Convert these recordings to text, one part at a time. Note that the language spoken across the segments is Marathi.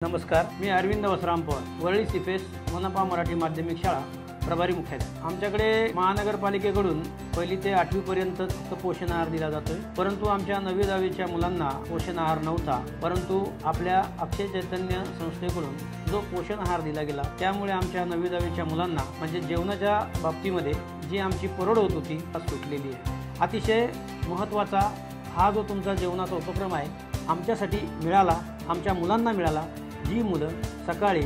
नमस्कार, मी अरविंद वसराम पवार, वरळी सीफेस मनपा मराठी माध्यमिक शाळा प्रभारी मुख्याध्यापक। आमच्याकडे महानगरपालिकेकडून पहिली ते 8वी पर्यंत फक्त पोषण आहार दिला जातोय, परंतु आमच्या 9वी 10वीच्या मुलांना पोषण आहार नव्हता। परंतु आपल्या अक्षय चैतन्य संस्थेकडून जो पोषण आहार दिला गेला त्यामुळे आमच्या 9वी 10वीच्या मुलांना म्हणजे जेवणाच्या बाबतीमध्ये जी आमची परवड होत होती ती सुटलेली आहे। अतिशय महत्त्वाचा हा जो तुमचा जेवणाचा उपक्रम आहे आमच्यासाठी मिळाला, आमच्या मुलांना मिळाला। जी मुलं सकाळी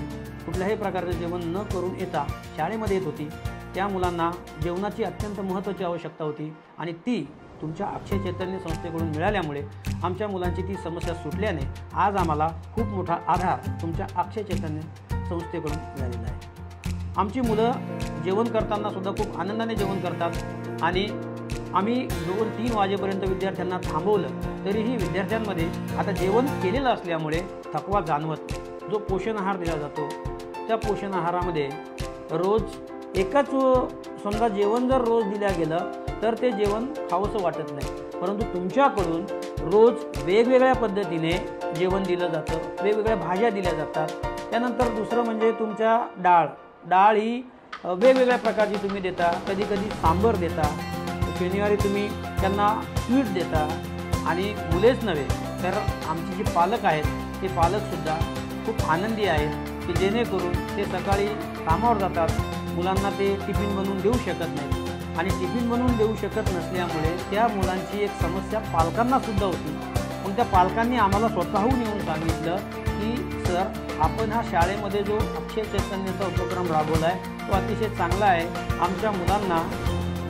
कुठल्याही प्रकारचे जेवण न करून येता शाळेमध्ये येत होती त्या मुलांना जेवणाची अत्यंत महत्त्वाची आवश्यकता होती आणि ती तुमच्या अक्षय चैतन्य संस्थेकडून मिळाल्यामुळे आमच्या मुलांची ती समस्या सुटल्याने आज आम्हाला खूप मोठा आधार तुमच्या अक्षय चैतन्य संस्थेकडून मिळालेला आहे। आमची मुलं जेवण करताना सुद्धा खूप आनंदाने जेवण करतात आणि आम्ही 2-3 वाजेपर्यंत विद्यार्थ्यांना थांबवलं तरीही विद्यार्थ्यांमध्ये आता जेवण केलेलं असल्यामुळे थकवा जाणवत नाही। जो पोषण आहार दिला जातो त्या पोषण आहारामध्ये रोज एकच समजा जेवण जर रोज दिल्या गेलं तर ते जेवण खावंसं वाटत नाही, परंतु तुमच्याकडून रोज वेगवेगळ्या पद्धतीने जेवण दिलं जातं, वेगवेगळ्या भाज्या दिल्या जातात। त्यानंतर दुसरं म्हणजे तुमच्या डाळ ही वेगवेगळ्या प्रकारची तुम्ही देता, कधी कधी सांबर देता, शनिवारी तुम्ही त्यांना स्वीट देता आणि मुलेच नव्हे तर आमचे जे पालक आहेत ते पालकसुद्धा खूप आनंदी आहेत की जेणेकरून ते सकाळी कामावर जातात, मुलांना ते टिफिन बनवून देऊ शकत नाहीत आणि टिफिन बनवून देऊ शकत नसल्यामुळे त्या मुलांची एक समस्या पालकांनासुद्धा होती। पण त्या पालकांनी आम्हाला स्वतःहून येऊन सांगितलं की सर आपण हा शाळेमध्ये जो अक्षय चैतन्याचा उपक्रम राबवला आहे तो अतिशय चांगला आहे, आमच्या मुलांना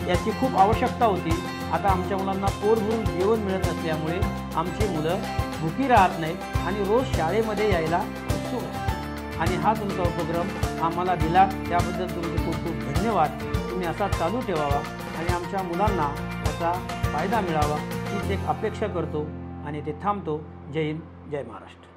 याची खूप आवश्यकता होती। आता आमच्या मुलांना पोट भरून जेवण मिळत नसल्यामुळे आमची मुलं भुकी राहत नाहीत आणि रोज शाळेमध्ये यायला उत्सुक आहेत आणि हा तुमचा उपक्रम आम्हाला दिला त्याबद्दल तुमचे खूप खूप धन्यवाद। तुम्ही असा चालू ठेवावा आणि आमच्या मुलांना याचा फायदा मिळावा हीच एक अपेक्षा करतो आणि ते थांबतो। जय हिंद, जय महाराष्ट्र।